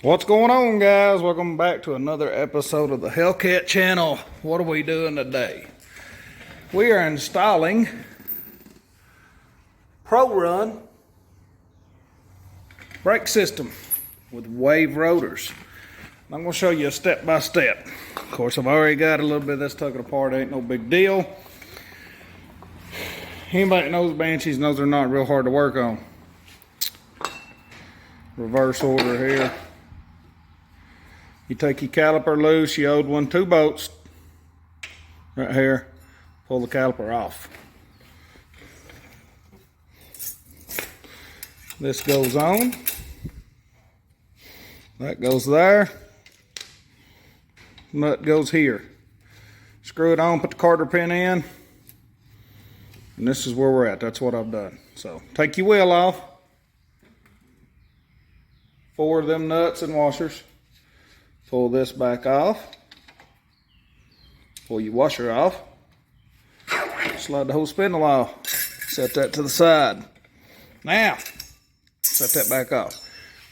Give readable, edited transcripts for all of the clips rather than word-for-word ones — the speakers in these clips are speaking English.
What's going on, guys? Welcome back to another episode of the Hellcat channel. What are we doing today? We are installing Pro Run brake system with wave rotors. I'm going to show you a step by step. Of course, I've already got a little bit of this tucking apart. Ain't no big deal. Anybody that knows Banshees knows they're not real hard to work on. Reverse order here. You take your caliper loose, you hold two bolts right here, pull the caliper off. This goes on, that goes there, nut goes here. Screw it on, put the Carter pin in, and this is where we're at. That's what I've done. So take your wheel off, 4 of them nuts and washers. Pull this back off, pull your washer off, slide the whole spindle off, set that to the side. Now, set that back off.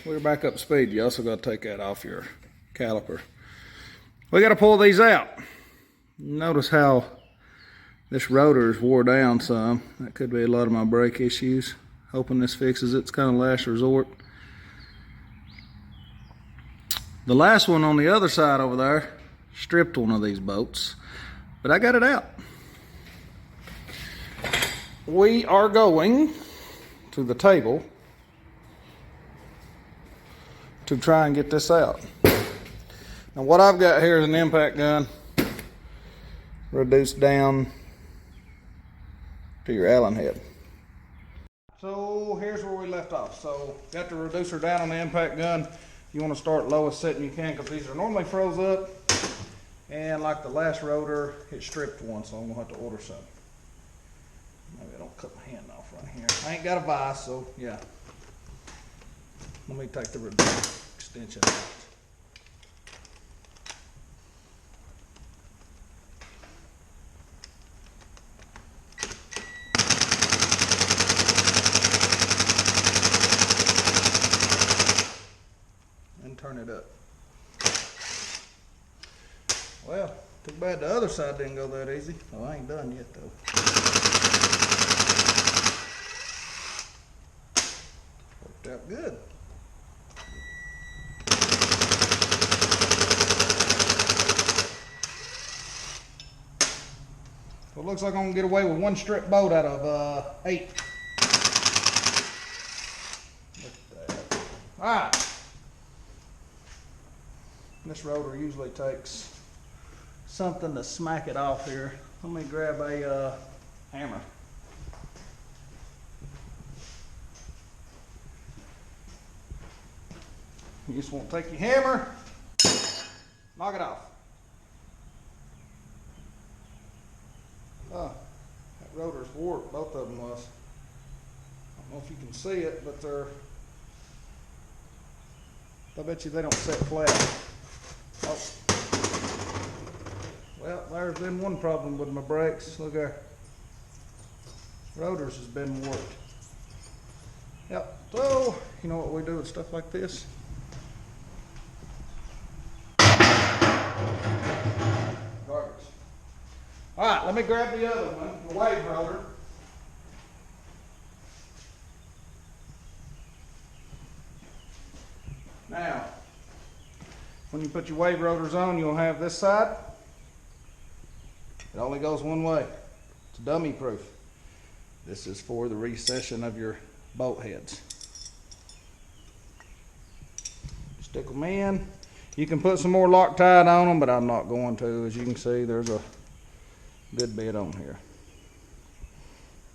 We're back up to speed. You also got to take that off your caliper. We got to pull these out. Notice how this rotor is wore down some. That could be a lot of my brake issues. Hoping this fixes it. It's kind of last resort. The last one on the other side over there stripped one of these bolts, but I got it out. We are going to the table to try and get this out. Now what I've got here is an impact gun reduced down to your Allen head. So here's where we left off. So got the reducer down on the impact gun. You want to start lowest setting you can, because these are normally froze up, and like the last rotor, it stripped one, so I'm going to have to order some. Maybe I don't cut my hand off right here. I ain't got a vise, so yeah. Let me take the extension out. Turn it up. Well, too bad the other side didn't go that easy. Oh, I ain't done yet though. Worked out good. So it looks like I'm gonna get away with 1 strip bolt out of 8. Look at that. All right. This rotor usually takes something to smack it off here. Let me grab a hammer. You just want to take your hammer, knock it off. Oh, that rotor's warped, both of them was. I don't know if you can see it, but I bet you they don't set flat. Oh. Well, there's been one problem with my brakes. Look there. Rotors has been warped. Yep. So, you know what we do with stuff like this? Garbage. Alright, let me grab the other one, the wave rotor. Now, when you put your wave rotors on, you'll have this side. It only goes one way. It's dummy proof. This is for the recession of your bolt heads. Stick them in. You can put some more Loctite on them, but I'm not going to. As you can see, there's a good bit on here.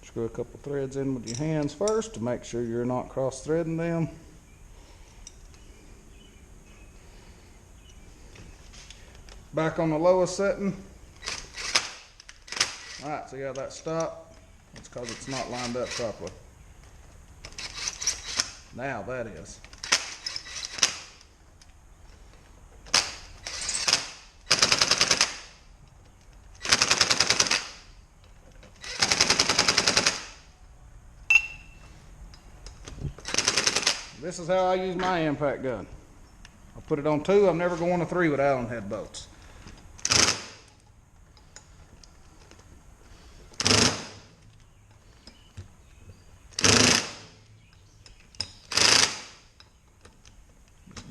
Screw a couple threads in with your hands first to make sure you're not cross-threading them. Back on the lowest setting. Alright, so you got that stop. It's because it's not lined up properly. Now that is. This is how I use my impact gun. I'll put it on 2. I'm never going to 3 with Allen head bolts.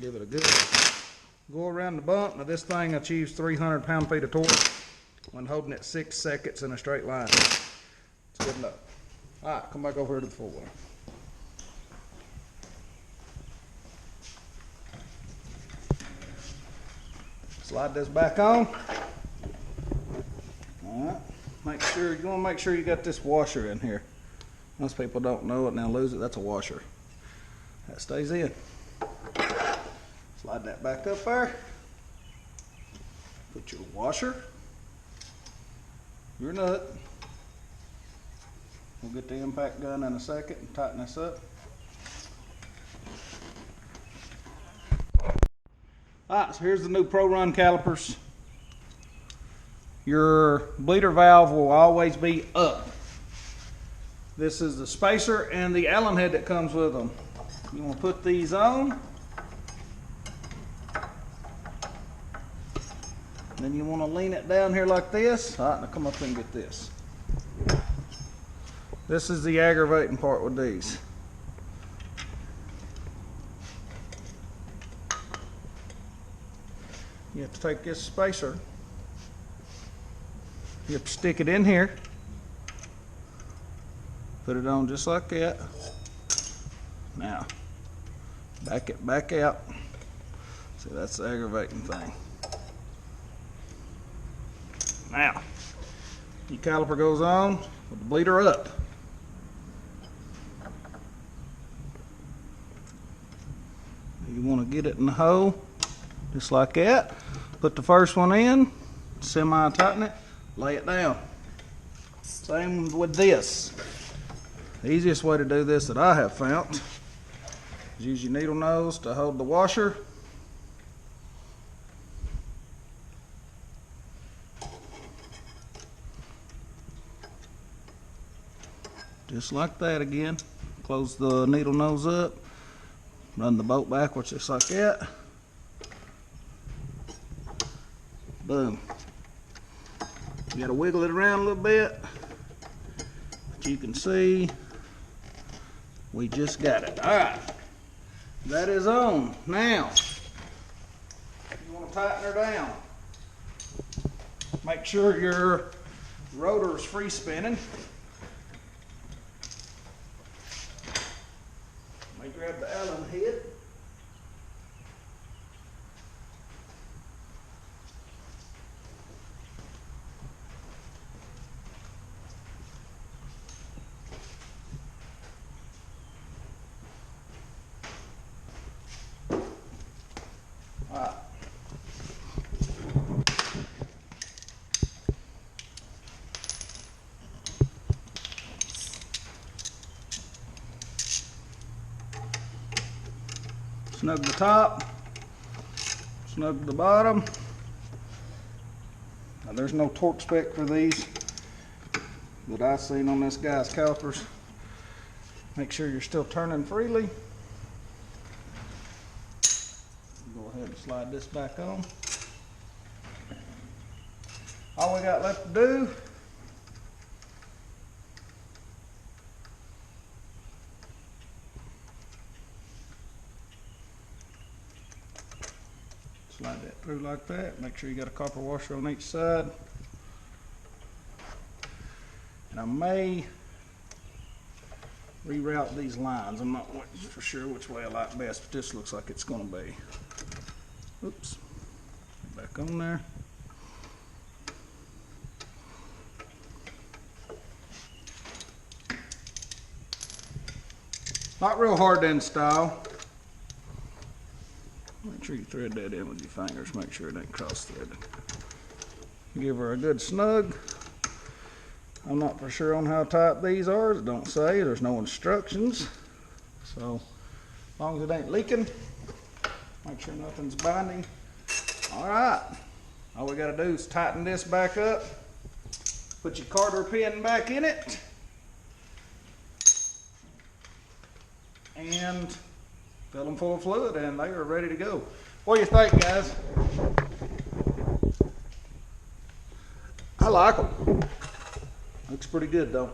Give it a good go around the bump. Now this thing achieves 300 pound-feet of torque when holding it 6 seconds in a straight line. It's good enough. All right, come back over here to the 4-wheel. Slide this back on. All right, you want to make sure you got this washer in here. Most people don't know it, now lose it. That's a washer. That stays in. Slide that back up there. Put your washer, your nut. We'll get the impact gun in a second and tighten this up. Alright, so here's the new Pro Run calipers. Your bleeder valve will always be up. This is the spacer and the Allen head that comes with them. You want to put these on. Then you want to lean it down here like this. All right, now come up and get this. This is the aggravating part with these. You have to take this spacer. You have to stick it in here. Put it on just like that. Now, back it back out. See, that's the aggravating thing. Now, your caliper goes on with the bleeder up. You want to get it in the hole, just like that. Put the first one in, semi-tighten it, lay it down. Same with this. The easiest way to do this that I have found is use your needle nose to hold the washer. Just like that again. Close the needle nose up. Run the bolt backwards just like that. Boom. You gotta wiggle it around a little bit. But you can see we just got it. Alright. That is on. Now, you want to tighten her down. Make sure your rotor is free spinning. Grab the Allen head. All right. Snug the top, snug the bottom. Now there's no torque spec for these that I've seen on this guy's calipers. Make sure you're still turning freely. Go ahead and slide this back on. All we got left to do slide that through like that. Make sure you got a copper washer on each side. And I may reroute these lines. I'm not for sure which way I like best, but this looks like it's going to be. Oops. Back on there. Not real hard to install. Make sure you thread that in with your fingers. Make sure it ain't cross-threaded. Give her a good snug. I'm not for sure on how tight these are. It don't say. There's no instructions. So, as long as it ain't leaking, make sure nothing's binding. All right. All we got to do is tighten this back up. Put your Carter pin back in it. And fill them full of fluid and they are ready to go. What do you think, guys? I like them. Looks pretty good though.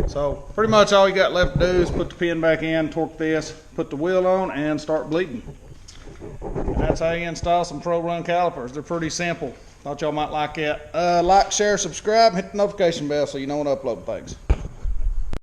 So pretty much all you got left to do is put the pin back in, torque this, put the wheel on, and start bleeding. And that's how you install some Pro Run calipers. They're pretty simple. Thought y'all might like that. Like, share, subscribe, hit the notification bell so you know when I upload things.